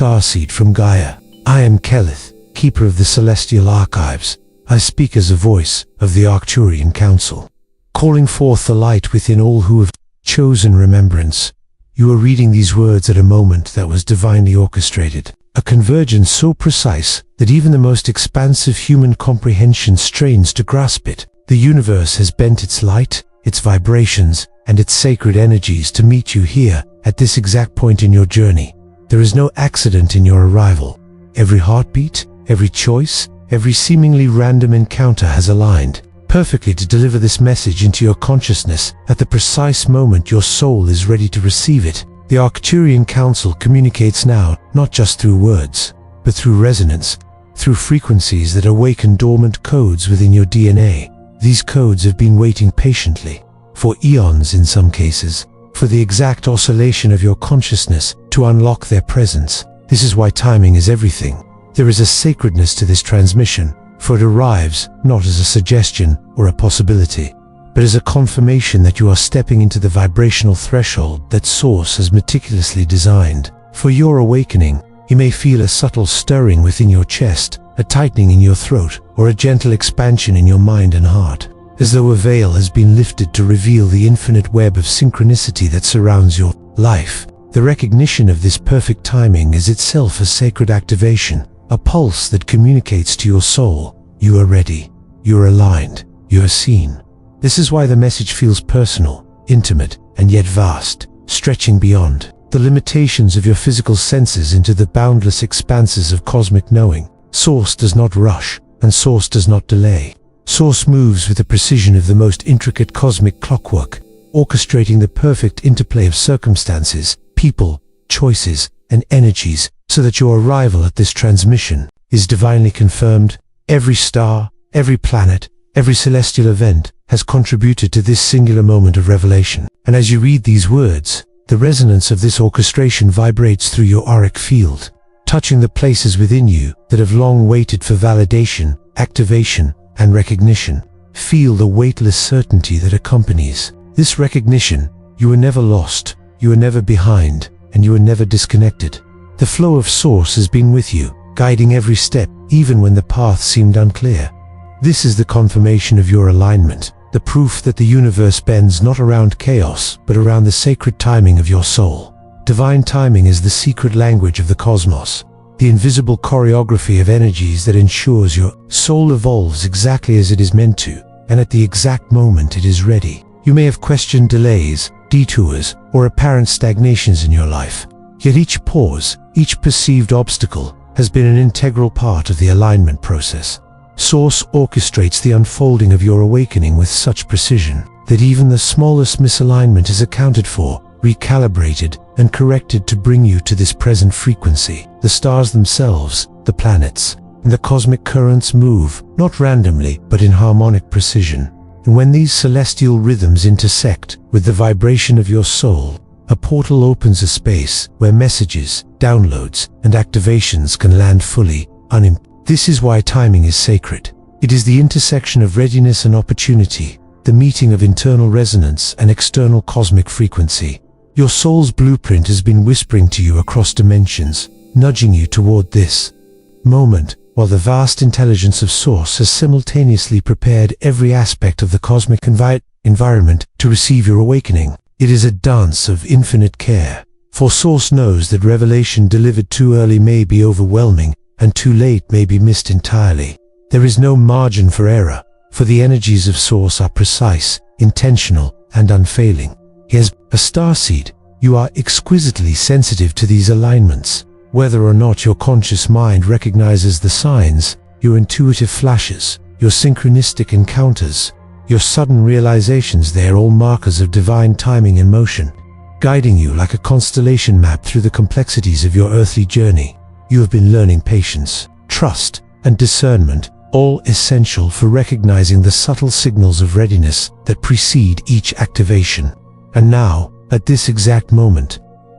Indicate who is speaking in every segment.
Speaker 1: starseed from Gaia. I am Kelith, keeper of the celestial archives. I speak as a voice of the Arcturian Council, calling forth the light within all who have chosen remembrance. You are reading these words at a moment that was divinely orchestrated, a convergence so precise that even the most expansive human comprehension strains to grasp it. The universe has bent its light, its vibrations, and its sacred energies to meet you here at this exact point in your journey. There is no accident in your arrival. Every heartbeat, every choice, every seemingly random encounter has aligned perfectly to deliver this message into your consciousness at the precise moment your soul is ready to receive it. The Arcturian Council communicates now, not just through words, but through resonance, through frequencies that awaken dormant codes within your DNA. These codes have been waiting patiently, for eons in some cases, for the exact oscillation of your consciousness to unlock their presence. This is why timing is everything. There is a sacredness to this transmission, for it arrives not as a suggestion or a possibility, but as a confirmation that you are stepping into the vibrational threshold that Source has meticulously designed. For your awakening, you may feel a subtle stirring within your chest, a tightening in your throat, or a gentle expansion in your mind and heart, as though a veil has been lifted to reveal the infinite web of synchronicity that surrounds your life. The recognition of this perfect timing is itself a sacred activation, a pulse that communicates to your soul, you are ready, you are aligned, you are seen. This is why the message feels personal, intimate, and yet vast, stretching beyond the limitations of your physical senses into the boundless expanses of cosmic knowing. Source does not rush, and Source does not delay. Source moves with the precision of the most intricate cosmic clockwork, orchestrating the perfect interplay of circumstances, people, choices, and energies, so that your arrival at this transmission is divinely confirmed. Every star, every planet, every celestial event has contributed to this singular moment of revelation. And as you read these words, the resonance of this orchestration vibrates through your auric field, touching the places within you that have long waited for validation, activation, and recognition. Feel the weightless certainty that accompanies this recognition. You are never lost, you are never behind, and you are never disconnected. The flow of Source has been with you, guiding every step, even when the path seemed unclear. This is the confirmation of your alignment, the proof that the universe bends not around chaos, but around the sacred timing of your soul. Divine timing is the secret language of the cosmos, the invisible choreography of energies that ensures your soul evolves exactly as it is meant to, and at the exact moment it is ready. You may have questioned delays, detours, or apparent stagnations in your life, yet each pause, each perceived obstacle, has been an integral part of the alignment process. Source orchestrates the unfolding of your awakening with such precision that even the smallest misalignment is accounted for, recalibrated, and corrected to bring you to this present frequency. The stars themselves, the planets, and the cosmic currents move, not randomly, but in harmonic precision. And when these celestial rhythms intersect with the vibration of your soul, a portal opens, a space where messages, downloads, and activations can land fully, unimpeded. This is why timing is sacred. It is the intersection of readiness and opportunity, the meeting of internal resonance and external cosmic frequency. Your soul's blueprint has been whispering to you across dimensions, nudging you toward this moment, while the vast intelligence of Source has simultaneously prepared every aspect of the cosmic environment to receive your awakening. It is a dance of infinite care, for Source knows that revelation delivered too early may be overwhelming, and too late may be missed entirely. There is no margin for error, for the energies of Source are precise, intentional, and unfailing. As a starseed, you are exquisitely sensitive to these alignments. Whether or not your conscious mind recognizes the signs, your intuitive flashes, your synchronistic encounters, your sudden realizations, they are all markers of divine timing in motion, guiding you like a constellation map through the complexities of your earthly journey. You have been learning patience, trust, and discernment, all essential for recognizing the subtle signals of readiness that precede each activation. And now, at this exact moment,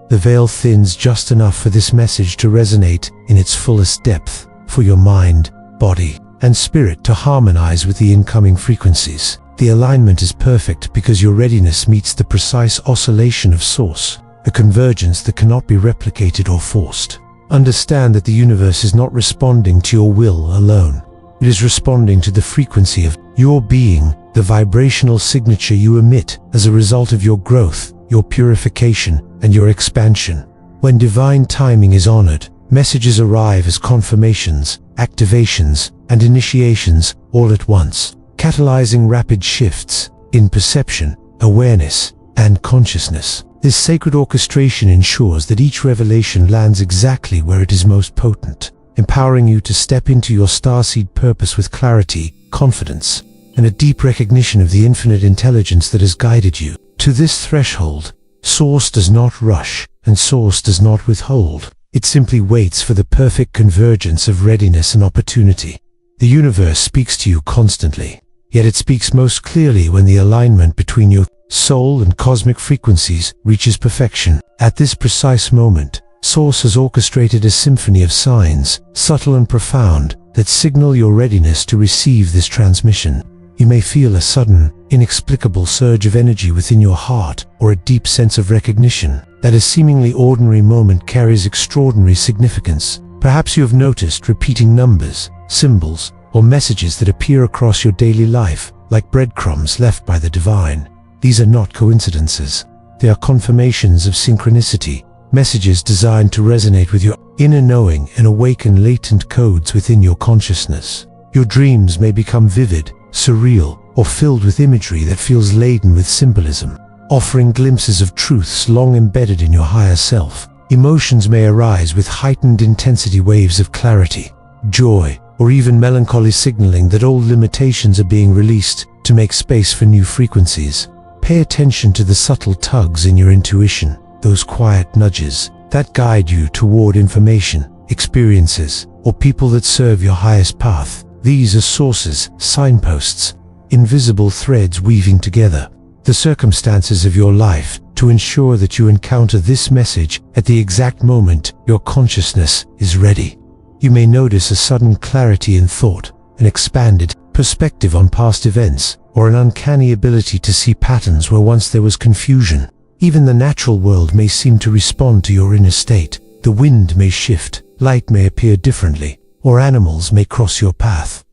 Speaker 1: the veil thins just enough for this message to resonate in its fullest depth, for your mind, body, and spirit to harmonize with the incoming frequencies. The alignment is perfect because your readiness meets the precise oscillation of Source, a convergence that cannot be replicated or forced. Understand that the universe is not responding to your will alone. It is responding to the frequency of your being, the vibrational signature you emit as a result of your growth, your purification, and your expansion. When divine timing is honored, messages arrive as confirmations, activations, and initiations all at once, catalyzing rapid shifts in perception, awareness, and consciousness. This sacred orchestration ensures that each revelation lands exactly where it is most potent, empowering you to step into your starseed purpose with clarity, confidence, and a deep recognition of the infinite intelligence that has guided you. To this threshold, Source does not rush, and Source does not withhold. It simply waits for the perfect convergence of readiness and opportunity. The universe speaks to you constantly, yet it speaks most clearly when the alignment between your soul and cosmic frequencies reaches perfection. At this precise moment, Source has orchestrated a symphony of signs, subtle and profound, that signal your readiness to receive this transmission. You may feel a sudden, inexplicable surge of energy within your heart, or a deep sense of recognition that a seemingly ordinary moment carries extraordinary significance. Perhaps you have noticed repeating numbers, symbols, or messages that appear across your daily life, like breadcrumbs left by the divine. These are not coincidences. They are confirmations of synchronicity, messages designed to resonate with your inner knowing and awaken latent codes within your consciousness. Your dreams may become vivid, surreal, or filled with imagery that feels laden with symbolism, offering glimpses of truths long embedded in your higher self. Emotions may arise with heightened intensity, waves of clarity, joy, or even melancholy, signaling that old limitations are being released to make space for new frequencies. Pay attention to the subtle tugs in your intuition, those quiet nudges that guide you toward information, experiences, or people that serve your highest path. These are sources, signposts, invisible threads weaving together the circumstances of your life to ensure that you encounter this message at the exact moment your consciousness is ready. You may notice a sudden clarity in thought, an expanded perspective on past events, or an uncanny ability to see patterns where once there was confusion. Even the natural world may seem to respond to your inner state. The wind may shift, light may appear differently, or animals may cross your path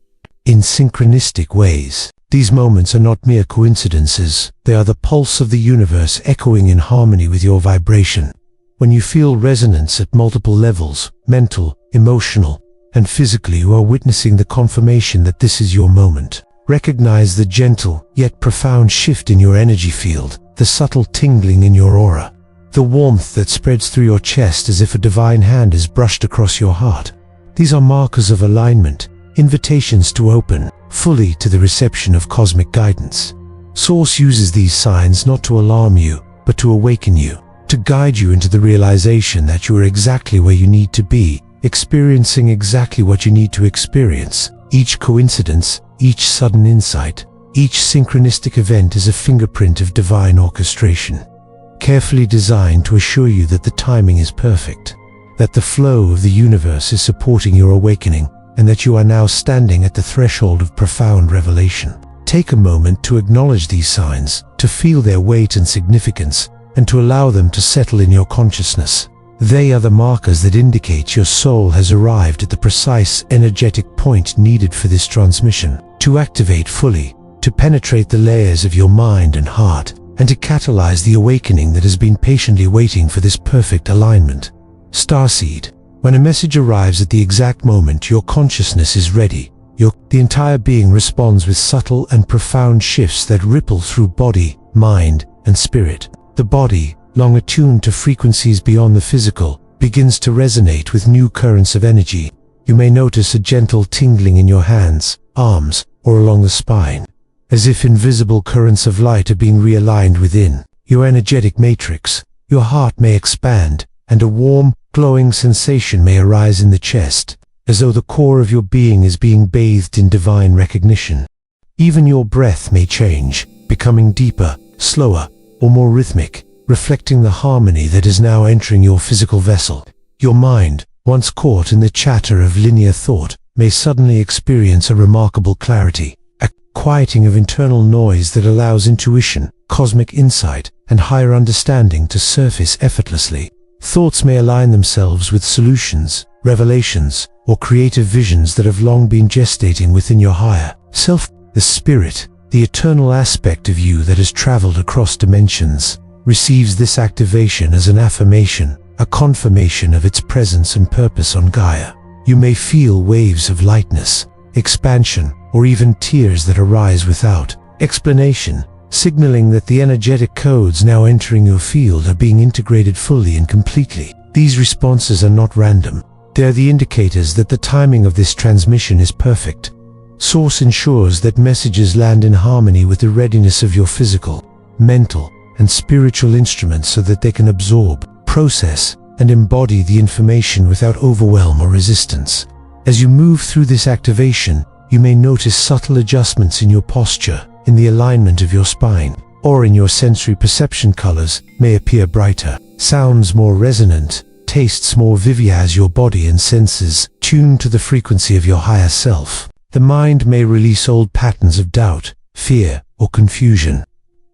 Speaker 1: in synchronistic ways. These moments are not mere coincidences. They are the pulse of the universe echoing in harmony with your vibration. When you feel resonance at multiple levels, mental, emotional, and physically, you are witnessing the confirmation that this is your moment. Recognize the gentle, yet profound shift in your energy field, the subtle tingling in your aura, the warmth that spreads through your chest as if a divine hand is brushed across your heart. These are markers of alignment, invitations to open fully to the reception of cosmic guidance. Source uses these signs not to alarm you, but to awaken you, to guide you into the realization that you are exactly where you need to be, experiencing exactly what you need to experience. Each coincidence, each sudden insight, each synchronistic event is a fingerprint of divine orchestration, carefully designed to assure you that the timing is perfect, that the flow of the universe is supporting your awakening, and that you are now standing at the threshold of profound revelation. Take a moment to acknowledge these signs, to feel their weight and significance, and to allow them to settle in your consciousness. They are the markers that indicate your soul has arrived at the precise energetic point needed for this transmission, to activate fully, to penetrate the layers of your mind and heart, and to catalyze the awakening that has been patiently waiting for this perfect alignment. Starseed. When a message arrives at the exact moment your consciousness is ready, the entire being responds with subtle and profound shifts that ripple through body, mind, and spirit. The body, long attuned to frequencies beyond the physical, begins to resonate with new currents of energy. You may notice a gentle tingling in your hands, arms, or along the spine, as if invisible currents of light are being realigned within your energetic matrix. Your heart may expand, and a warm, glowing sensation may arise in the chest, as though the core of your being is being bathed in divine recognition. Even your breath may change, becoming deeper, slower, or more rhythmic, reflecting the harmony that is now entering your physical vessel. Your mind, once caught in the chatter of linear thought, may suddenly experience a remarkable clarity, a quieting of internal noise that allows intuition, cosmic insight, and higher understanding to surface effortlessly. Thoughts may align themselves with solutions, revelations, or creative visions that have long been gestating within your higher self. The spirit, the eternal aspect of you that has traveled across dimensions, receives this activation as an affirmation, a confirmation of its presence and purpose on Gaia. You may feel waves of lightness, expansion, or even tears that arise without explanation, signaling that the energetic codes now entering your field are being integrated fully and completely. These responses are not random. They are the indicators that the timing of this transmission is perfect. Source ensures that messages land in harmony with the readiness of your physical, mental, and spiritual instruments so that they can absorb, process, and embody the information without overwhelm or resistance. As you move through this activation, you may notice subtle adjustments in your posture, in the alignment of your spine, or in your sensory perception. Colors may appear brighter, sounds more resonant, tastes more vivid as your body and senses tune to the frequency of your higher self. The mind may release old patterns of doubt, fear, or confusion,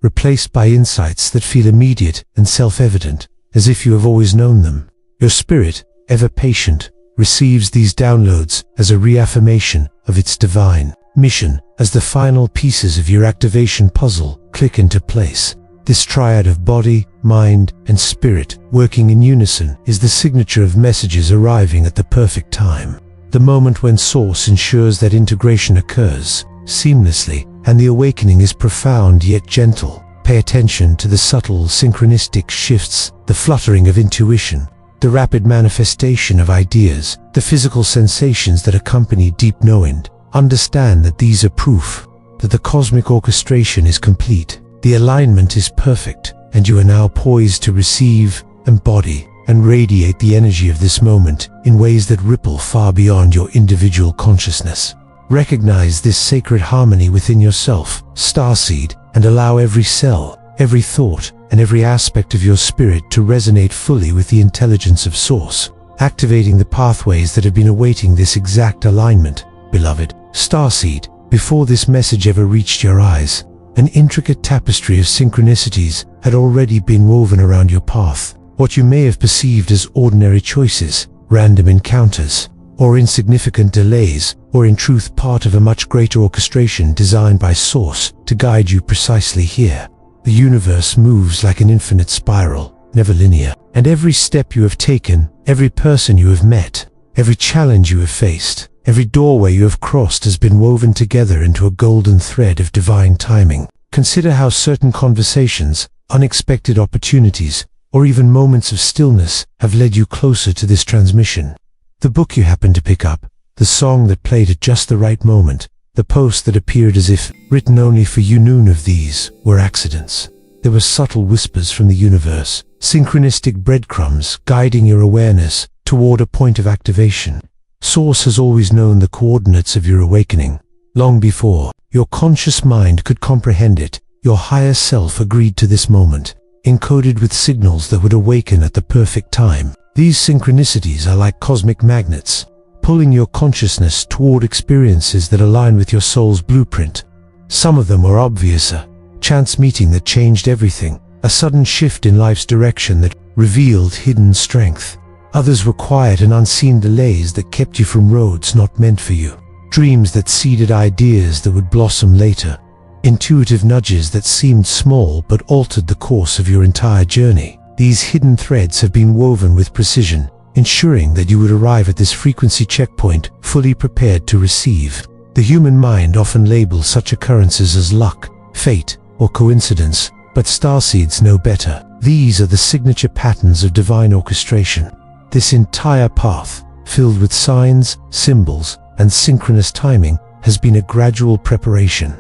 Speaker 1: replaced by insights that feel immediate and self-evident, as if you have always known them. Your spirit, ever patient, receives these downloads as a reaffirmation of its divine mission. As the final pieces of your activation puzzle click into place, this triad of body, mind, and spirit working in unison is the signature of messages arriving at the perfect time. The moment when Source ensures that integration occurs seamlessly and the awakening is profound yet gentle. Pay attention to the subtle synchronistic shifts, the fluttering of intuition, the rapid manifestation of ideas, the physical sensations that accompany deep knowing. Understand that these are proof that the cosmic orchestration is complete, the alignment is perfect, and you are now poised to receive, embody, and radiate the energy of this moment in ways that ripple far beyond your individual consciousness. Recognize this sacred harmony within yourself, Starseed, and allow every cell, every thought, and every aspect of your spirit to resonate fully with the intelligence of Source, activating the pathways that have been awaiting this exact alignment. Beloved Starseed, before this message ever reached your eyes, an intricate tapestry of synchronicities had already been woven around your path. What you may have perceived as ordinary choices, random encounters, or insignificant delays, or in truth part of a much greater orchestration designed by Source to guide you precisely here. The universe moves like an infinite spiral, never linear, and every step you have taken, every person you have met, every challenge you have faced, every doorway you have crossed has been woven together into a golden thread of divine timing. Consider how certain conversations, unexpected opportunities, or even moments of stillness have led you closer to this transmission. The book you happened to pick up, the song that played at just the right moment, the post that appeared as if written only for you. None of these were accidents. There were subtle whispers from the universe, synchronistic breadcrumbs guiding your awareness toward a point of activation. Source has always known the coordinates of your awakening. Long before your conscious mind could comprehend it, your higher self agreed to this moment, encoded with signals that would awaken at the perfect time. These synchronicities are like cosmic magnets, pulling your consciousness toward experiences that align with your soul's blueprint. Some of them were obvious: a chance meeting that changed everything, a sudden shift in life's direction that revealed hidden strength. Others were quiet and unseen delays that kept you from roads not meant for you, dreams that seeded ideas that would blossom later, intuitive nudges that seemed small but altered the course of your entire journey. These hidden threads have been woven with precision, ensuring that you would arrive at this frequency checkpoint fully prepared to receive. The human mind often labels such occurrences as luck, fate, or coincidence, but starseeds know better. These are the signature patterns of divine orchestration. This entire path, filled with signs, symbols, and synchronous timing, has been a gradual preparation,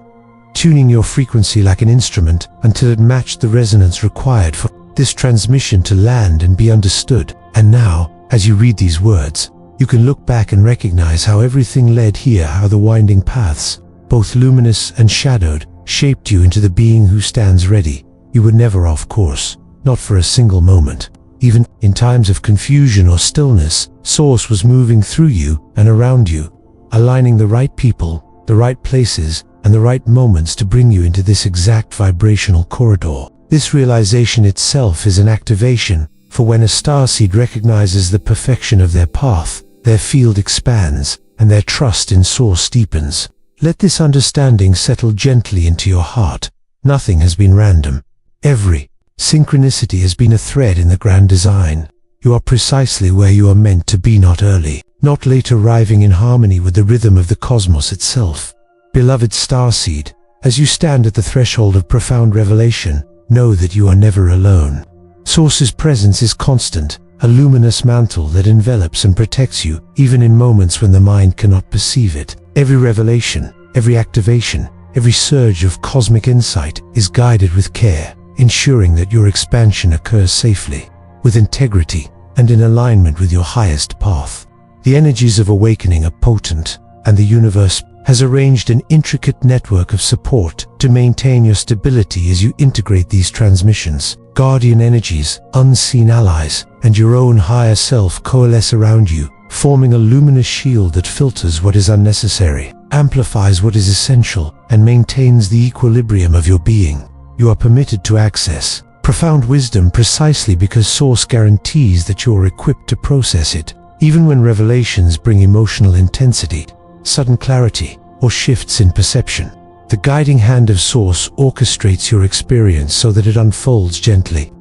Speaker 1: tuning your frequency like an instrument until it matched the resonance required for this transmission to land and be understood. And now, as you read these words, you can look back and recognize how everything led here, how the winding paths, both luminous and shadowed, shaped you into the being who stands ready. You were never off course, not for a single moment. Even in times of confusion or stillness, Source was moving through you and around you, aligning the right people, the right places, and the right moments to bring you into this exact vibrational corridor. This realization itself is an activation For when a starseed recognizes the perfection of their path, their field expands, and their trust in Source deepens. Let this understanding settle gently into your heart. Nothing has been random. Every synchronicity has been a thread in the grand design. You are precisely where you are meant to be, not early, not late, arriving in harmony with the rhythm of the cosmos itself. Beloved starseed, as you stand at the threshold of profound revelation, know that you are never alone. Source's presence is constant, a luminous mantle that envelops and protects you, even in moments when the mind cannot perceive it. Every revelation, every activation, every surge of cosmic insight is guided with care, ensuring that your expansion occurs safely, with integrity, and in alignment with your highest path. The energies of awakening are potent, and the universe has arranged an intricate network of support to maintain your stability as you integrate these transmissions. Guardian energies, unseen allies, and your own higher self coalesce around you, forming a luminous shield that filters what is unnecessary, amplifies what is essential, and maintains the equilibrium of your being. You are permitted to access profound wisdom precisely because Source guarantees that you are equipped to process it, even when revelations bring emotional intensity, sudden clarity, or shifts in perception. The guiding hand of Source orchestrates your experience so that it unfolds gently.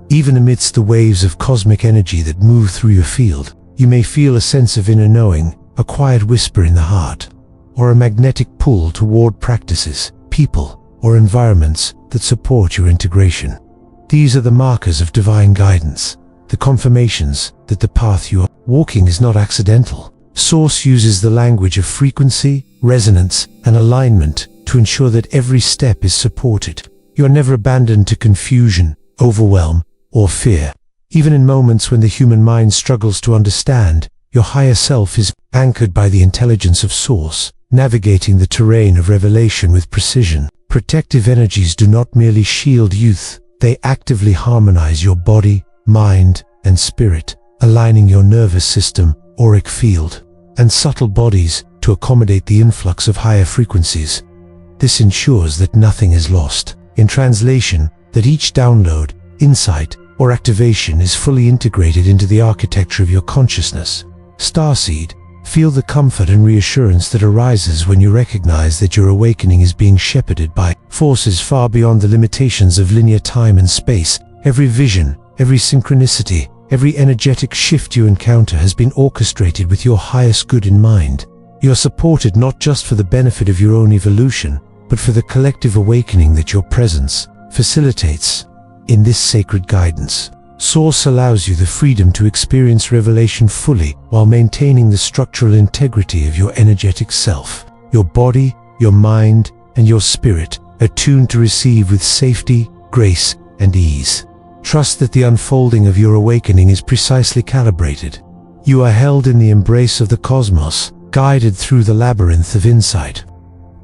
Speaker 1: Even amidst the waves of cosmic energy that move through your field, you may feel a sense of inner knowing, a quiet whisper in the heart, or a magnetic pull toward practices, people, or environments that support your integration. These are the markers of divine guidance, the confirmations that the path you are walking is not accidental. Source uses the language of frequency, resonance, and alignment to ensure that every step is supported. You are never abandoned to confusion, overwhelm, or fear. Even in moments when the human mind struggles to understand, your higher self is anchored by the intelligence of Source, navigating the terrain of revelation with precision. Protective energies do not merely shield youth, they actively harmonize your body, mind, and spirit, aligning your nervous system, auric field, and subtle bodies to accommodate the influx of higher frequencies. This ensures that nothing is lost. In translation, that each download, insight, or activation is fully integrated into the architecture of your consciousness. Starseed, feel the comfort and reassurance that arises when you recognize that your awakening is being shepherded by forces far beyond the limitations of linear time and space. Every vision, every synchronicity, every energetic shift you encounter has been orchestrated with your highest good in mind. You are supported not just for the benefit of your own evolution, but for the collective awakening that your presence facilitates. In this sacred guidance, Source allows you the freedom to experience revelation fully while maintaining the structural integrity of your energetic self. Your body, your mind, and your spirit are tuned to receive with safety, grace, and ease. Trust that the unfolding of your awakening is precisely calibrated. You are held in the embrace of the cosmos, guided through the labyrinth of insight,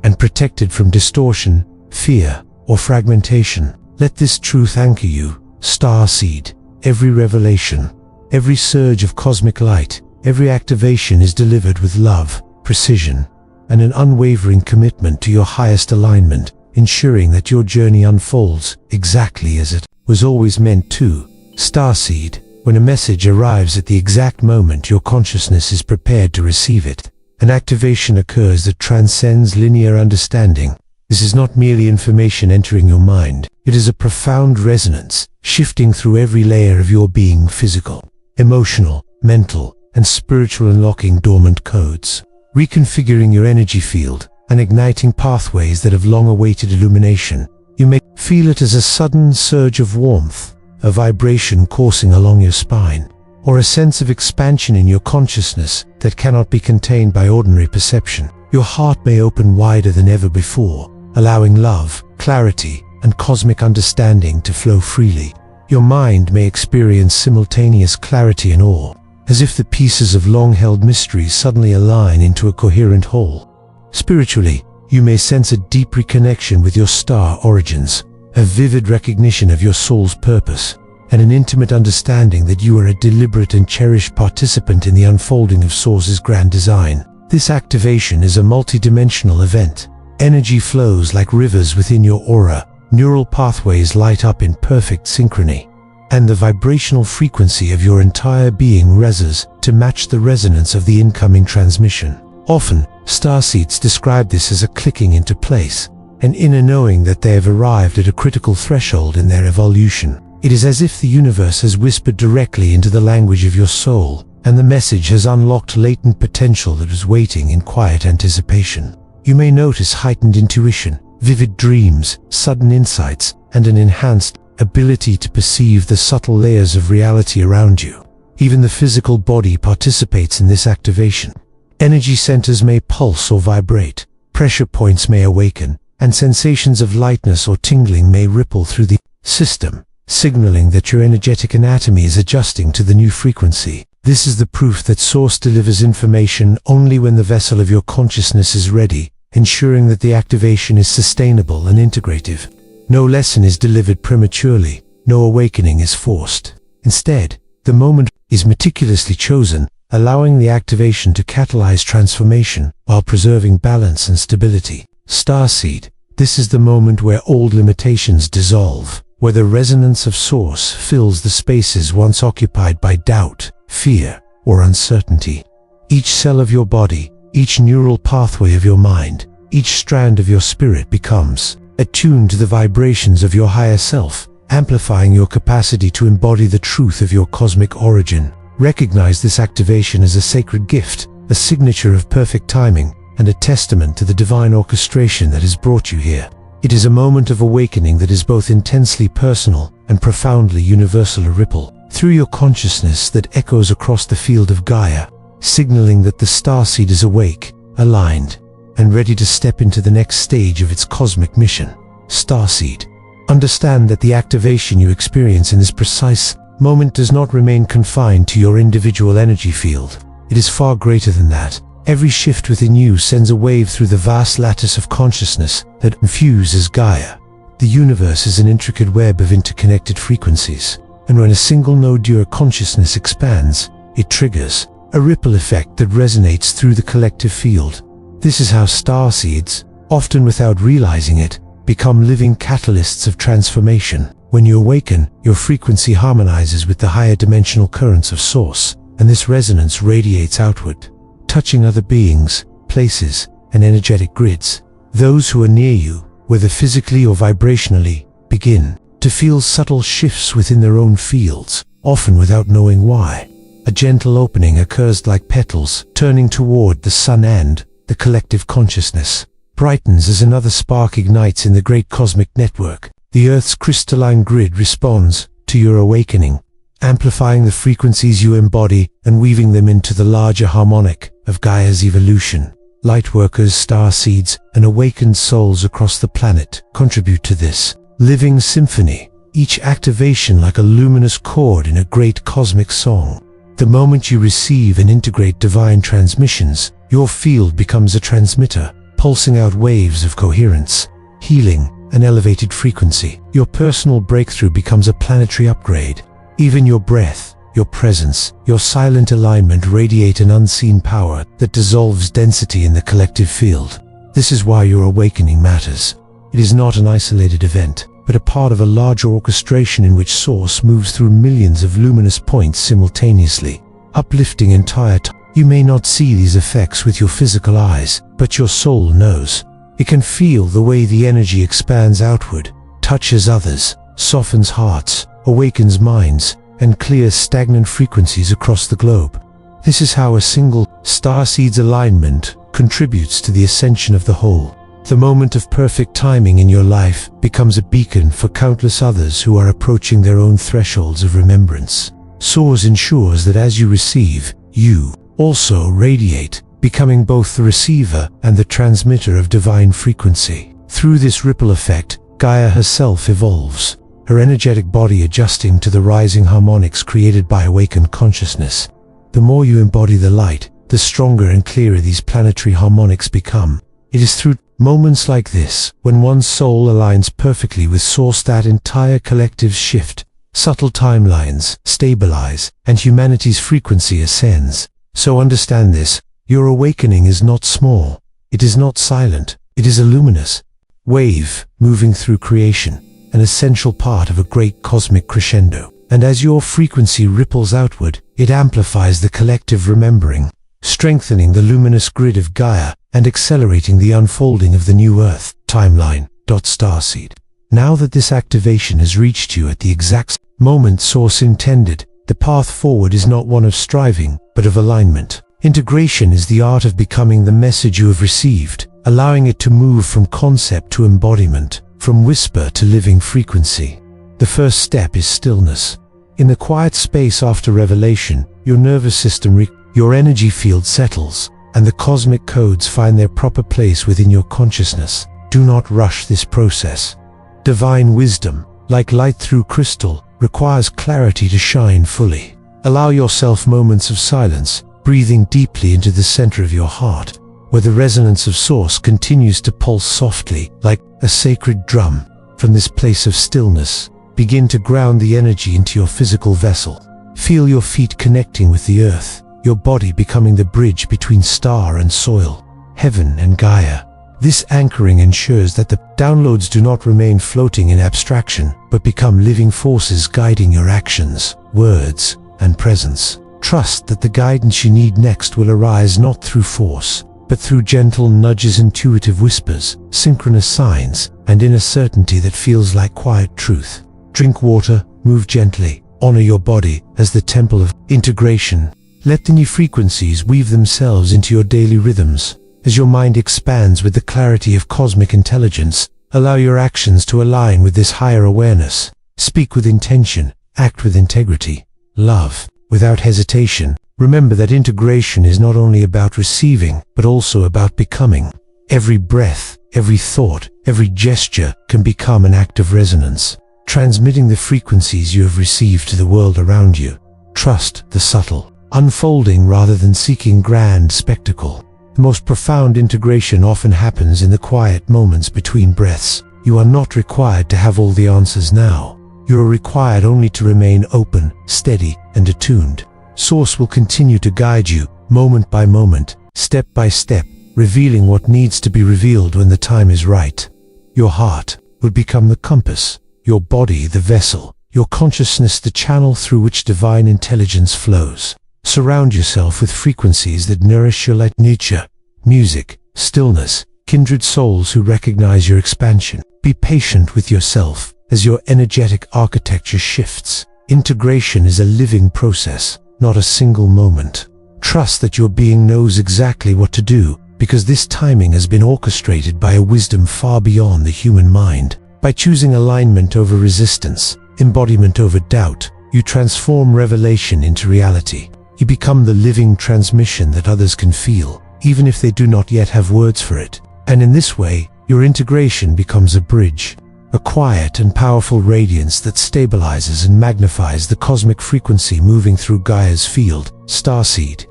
Speaker 1: and protected from distortion, fear, or fragmentation. Let this truth anchor you, starseed. Every revelation, every surge of cosmic light, every activation is delivered with love, precision, and an unwavering commitment to your highest alignment, ensuring that your journey unfolds exactly as it was always meant to. Starseed, when a message arrives at the exact moment your consciousness is prepared to receive it, an activation occurs that transcends linear understanding. This is not merely information entering your mind. It is a profound resonance, shifting through every layer of your being, physical, emotional, mental, and spiritual, unlocking dormant codes, reconfiguring your energy field, and igniting pathways that have long awaited illumination. You may feel it as a sudden surge of warmth, a vibration coursing along your spine, or a sense of expansion in your consciousness that cannot be contained by ordinary perception. Your heart may open wider than ever before, allowing love, clarity, and cosmic understanding to flow freely. Your mind may experience simultaneous clarity and awe, as if the pieces of long-held mysteries suddenly align into a coherent whole. Spiritually, you may sense a deep reconnection with your star origins, a vivid recognition of your soul's purpose, and an intimate understanding that you are a deliberate and cherished participant in the unfolding of Source's grand design. This activation is a multidimensional event. Energy flows like rivers within your aura. Neural pathways light up in perfect synchrony, and the vibrational frequency of your entire being rises to match the resonance of the incoming transmission. Often, starseeds describe this as a clicking into place, an inner knowing that they have arrived at a critical threshold in their evolution. It is as if the universe has whispered directly into the language of your soul, and the message has unlocked latent potential that was waiting in quiet anticipation. You may notice heightened intuition, vivid dreams, sudden insights, and an enhanced ability to perceive the subtle layers of reality around you. Even the physical body participates in this activation. Energy centers may pulse or vibrate, pressure points may awaken, and sensations of lightness or tingling may ripple through the system, signaling that your energetic anatomy is adjusting to the new frequency. This is the proof that Source delivers information only when the vessel of your consciousness is ready, ensuring that the activation is sustainable and integrative. No lesson is delivered prematurely, no awakening is forced. Instead, the moment is meticulously chosen, allowing the activation to catalyze transformation while preserving balance and stability. Starseed. This is the moment where old limitations dissolve, where the resonance of Source fills the spaces once occupied by doubt, fear, or uncertainty. Each cell of your body, each neural pathway of your mind, each strand of your spirit becomes attuned to the vibrations of your higher self, amplifying your capacity to embody the truth of your cosmic origin. Recognize this activation as a sacred gift, a signature of perfect timing, and a testament to the divine orchestration that has brought you here. It is a moment of awakening that is both intensely personal and profoundly universal, a ripple through your consciousness that echoes across the field of Gaia, signaling that the starseed is awake, aligned, and ready to step into the next stage of its cosmic mission. Starseed. Understand that the activation you experience in this precise moment does not remain confined to your individual energy field. It is far greater than that. Every shift within you sends a wave through the vast lattice of consciousness that infuses Gaia. The universe is an intricate web of interconnected frequencies, and when a single node your consciousness expands, it triggers a ripple effect that resonates through the collective field. This is how starseeds, often without realizing it, become living catalysts of transformation. When you awaken, your frequency harmonizes with the higher dimensional currents of Source, and this resonance radiates outward, touching other beings, places, and energetic grids. Those who are near you, whether physically or vibrationally, begin to feel subtle shifts within their own fields, often without knowing why. A gentle opening occurs like petals turning toward the sun, and the collective consciousness brightens as another spark ignites in the great cosmic network. The Earth's crystalline grid responds to your awakening, amplifying the frequencies you embody and weaving them into the larger harmonic of Gaia's evolution. Lightworkers, starseeds, and awakened souls across the planet contribute to this living symphony, each activation like a luminous chord in a great cosmic song. The moment you receive and integrate divine transmissions, your field becomes a transmitter, pulsing out waves of coherence, healing, and elevated frequency. Your personal breakthrough becomes a planetary upgrade. Even your breath, your presence, your silent alignment radiate an unseen power that dissolves density in the collective field. This is why your awakening matters. It is not an isolated event, but a part of a larger orchestration in which Source moves through millions of luminous points simultaneously, uplifting entire time. You may not see these effects with your physical eyes, but your soul knows. It can feel the way the energy expands outward, touches others, softens hearts, awakens minds, and clears stagnant frequencies across the globe. This is how a single starseed's alignment contributes to the ascension of the whole. The moment of perfect timing in your life becomes a beacon for countless others who are approaching their own thresholds of remembrance. Source ensures that as you receive, you also radiate, becoming both the receiver and the transmitter of divine frequency. Through this ripple effect, Gaia herself evolves, her energetic body adjusting to the rising harmonics created by awakened consciousness. The more you embody the light, the stronger and clearer these planetary harmonics become. It is through moments like this, when one's soul aligns perfectly with Source, that entire collective shift, subtle timelines stabilize, and humanity's frequency ascends. So understand this, your awakening is not small, it is not silent, it is a luminous wave moving through creation, an essential part of a great cosmic crescendo. and as your frequency ripples outward, it amplifies the collective remembering, strengthening the luminous grid of Gaia and accelerating the unfolding of the new Earth timeline. Starseed. Now that this activation has reached you at the exact moment Source intended, the path forward is not one of striving, but of alignment. Integration is the art of becoming the message you have received, allowing it to move from concept to embodiment, from whisper to living frequency. The first step is stillness. In the quiet space after revelation, your nervous system, your energy field settles, and the cosmic codes find their proper place within your consciousness. Do not rush this process. Divine wisdom, like light through crystal, requires clarity to shine fully. Allow yourself moments of silence, breathing deeply into the center of your heart, where the resonance of Source continues to pulse softly, like a sacred drum. From this place of stillness, begin to ground the energy into your physical vessel. Feel your feet connecting with the earth, your body becoming the bridge between star and soil, heaven and Gaia. This anchoring ensures that the downloads do not remain floating in abstraction, but become living forces guiding your actions, words, and presence. Trust that the guidance you need next will arise not through force, but through gentle nudges, intuitive whispers, synchronous signs, and inner certainty that feels like quiet truth. Drink water, move gently, honor your body as the temple of integration. Let the new frequencies weave themselves into your daily rhythms. As your mind expands with the clarity of cosmic intelligence, allow your actions to align with this higher awareness. Speak with intention, act with integrity, love without hesitation. Remember that integration is not only about receiving, but also about becoming. Every breath, every thought, every gesture can become an act of resonance, transmitting the frequencies you have received to the world around you. Trust the subtle, unfolding rather than seeking grand spectacle. The most profound integration often happens in the quiet moments between breaths. You are not required to have all the answers now. You are required only to remain open, steady, and attuned. Source will continue to guide you, moment by moment, step by step, revealing what needs to be revealed when the time is right. Your heart will become the compass, your body the vessel, your consciousness the channel through which divine intelligence flows. Surround yourself with frequencies that nourish your light. Nature, music, stillness, kindred souls who recognize your expansion. Be patient with yourself as your energetic architecture shifts. Integration is a living process, not a single moment. Trust that your being knows exactly what to do, because this timing has been orchestrated by a wisdom far beyond the human mind. By choosing alignment over resistance, embodiment over doubt, you transform revelation into reality. You become the living transmission that others can feel, even if they do not yet have words for it. And in this way, your integration becomes a bridge, a quiet and powerful radiance that stabilizes and magnifies the cosmic frequency moving through Gaia's field, Starseed.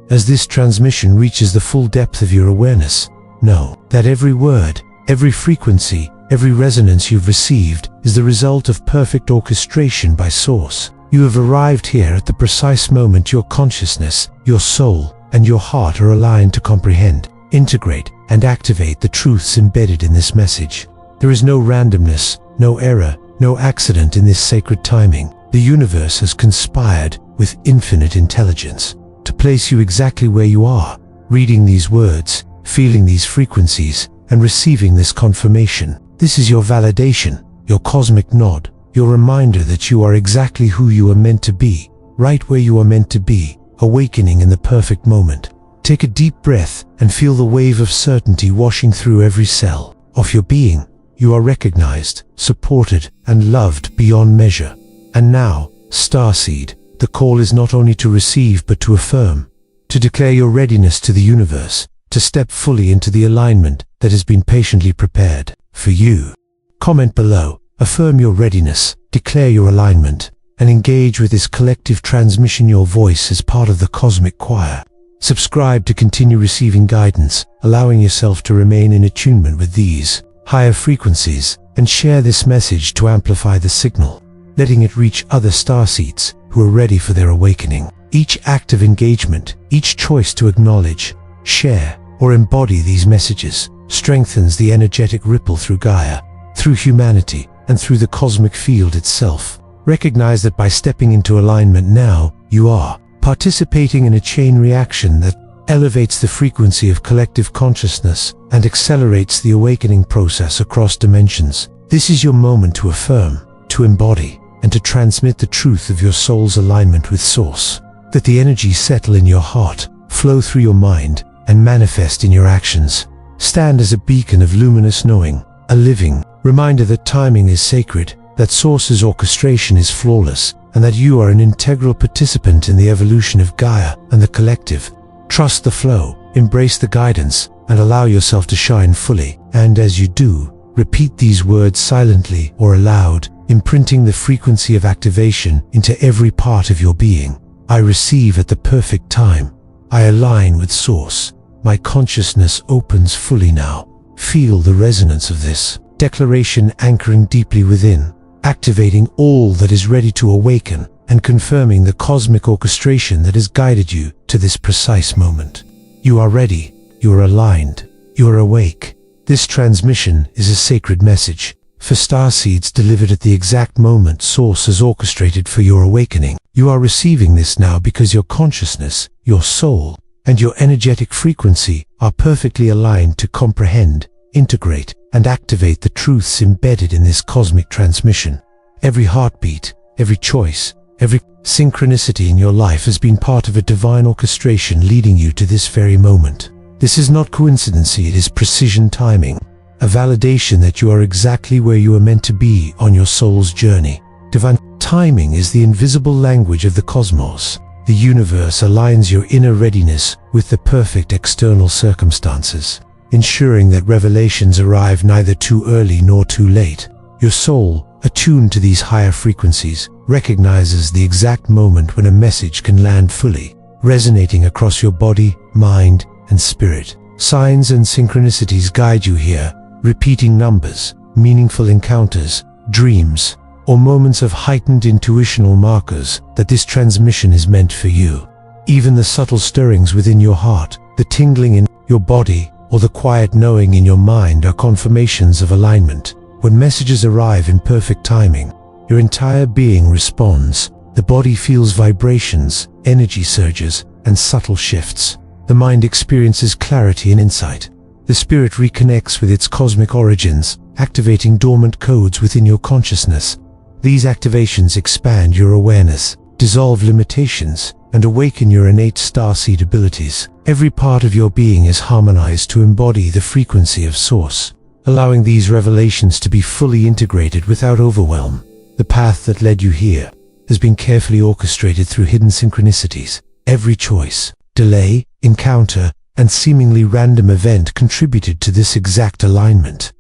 Speaker 1: As this transmission reaches the full depth of your awareness, know that every word, every frequency, every resonance you've received is the result of perfect orchestration by Source. You have arrived here at the precise moment your consciousness, your soul, and your heart are aligned to comprehend, integrate, and activate the truths embedded in this message. There is no randomness, no error, no accident in this sacred timing. The universe has conspired with infinite intelligence to place you exactly where you are, reading these words, feeling these frequencies, and receiving this confirmation. This is your validation, your cosmic nod, your reminder that you are exactly who you are meant to be, right where you are meant to be, awakening in the perfect moment. Take a deep breath and feel the wave of certainty washing through every cell of your being. You are recognized, supported, and loved beyond measure. And now, Starseed, the call is not only to receive but to affirm, to declare your readiness to the universe, to step fully into the alignment that has been patiently prepared for you. Comment below, affirm your readiness, declare your alignment, and engage with this collective transmission. Your voice is part of the cosmic choir. Subscribe to continue receiving guidance, allowing yourself to remain in attunement with these higher frequencies, and share this message to amplify the signal, letting it reach other starseeds who are ready for their awakening. Each act of engagement, each choice to acknowledge, share, or embody these messages strengthens the energetic ripple through Gaia, through humanity, and through the cosmic field itself. Recognize that by stepping into alignment now, you are participating in a chain reaction that elevates the frequency of collective consciousness and accelerates the awakening process across dimensions. This is your moment to affirm, to embody, and to transmit the truth of your soul's alignment with Source. Let the energy settle in your heart, flow through your mind, and manifest in your actions. Stand as a beacon of luminous knowing, a living reminder that timing is sacred, that Source's orchestration is flawless, and that you are an integral participant in the evolution of Gaia and the collective. Trust the flow, embrace the guidance, and allow yourself to shine fully. And as you do, repeat these words silently or aloud, imprinting the frequency of activation into every part of your being. I receive at the perfect time. I align with Source. My consciousness opens fully now. Feel the resonance of this declaration anchoring deeply within, activating all that is ready to awaken and confirming the cosmic orchestration that has guided you to this precise moment. You are ready, you are aligned, you are awake. This transmission is a sacred message for starseeds delivered at the exact moment Source has orchestrated for your awakening. You are receiving this now because your consciousness, your soul, and your energetic frequency are perfectly aligned to comprehend, integrate, and activate the truths embedded in this cosmic transmission. Every heartbeat, every choice, every synchronicity in your life has been part of a divine orchestration leading you to this very moment. This is not coincidence, it is precision timing, a validation that you are exactly where you are meant to be on your soul's journey. Divine timing is the invisible language of the cosmos. The universe aligns your inner readiness with the perfect external circumstances, ensuring that revelations arrive neither too early nor too late. Your soul, attuned to these higher frequencies, recognizes the exact moment when a message can land fully, resonating across your body, mind, and spirit. Signs and synchronicities guide you here, repeating numbers, meaningful encounters, dreams, or moments of heightened intuitional markers that this transmission is meant for you. Even the subtle stirrings within your heart, the tingling in your body, or the quiet knowing in your mind are confirmations of alignment. When messages arrive in perfect timing, your entire being responds. The body feels vibrations, energy surges, and subtle shifts. The mind experiences clarity and insight. The spirit reconnects with its cosmic origins, activating dormant codes within your consciousness. These activations expand your awareness, dissolve limitations, and awaken your innate starseed abilities. Every part of your being is harmonized to embody the frequency of Source, allowing these revelations to be fully integrated without overwhelm. The path that led you here has been carefully orchestrated through hidden synchronicities. Every choice, delay, encounter, and seemingly random event contributed to this exact alignment.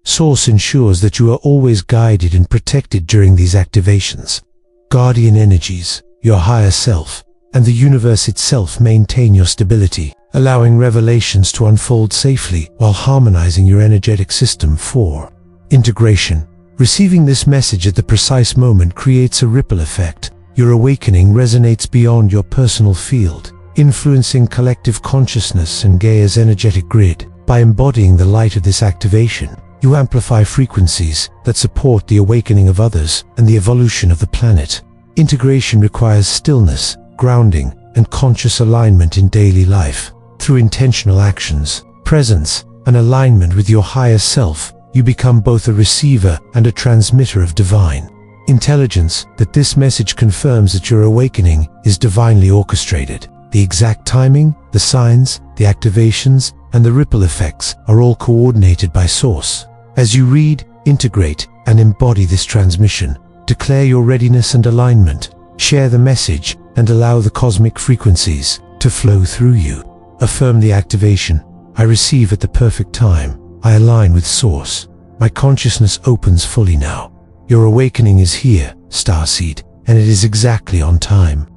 Speaker 1: Source ensures that you are always guided and protected during these activations. Guardian energies, your higher self, and the universe itself maintain your stability, allowing revelations to unfold safely while harmonizing your energetic system. 4. Integration. Receiving this message at the precise moment creates a ripple effect. Your awakening resonates beyond your personal field, influencing collective consciousness and Gaia's energetic grid. By embodying the light of this activation, you amplify frequencies that support the awakening of others and the evolution of the planet. Integration requires stillness, grounding, and conscious alignment in daily life. Through intentional actions, presence, and alignment with your higher self, you become both a receiver and a transmitter of divine intelligence. That this message confirms that your awakening is divinely orchestrated. The exact timing, the signs, the activations, and the ripple effects are all coordinated by Source. As you read, integrate, and embody this transmission, declare your readiness and alignment, share the message, and allow the cosmic frequencies to flow through you. Affirm the activation. I receive at the perfect time. I align with Source. My consciousness opens fully now. Your awakening is here, Starseed, and it is exactly on time.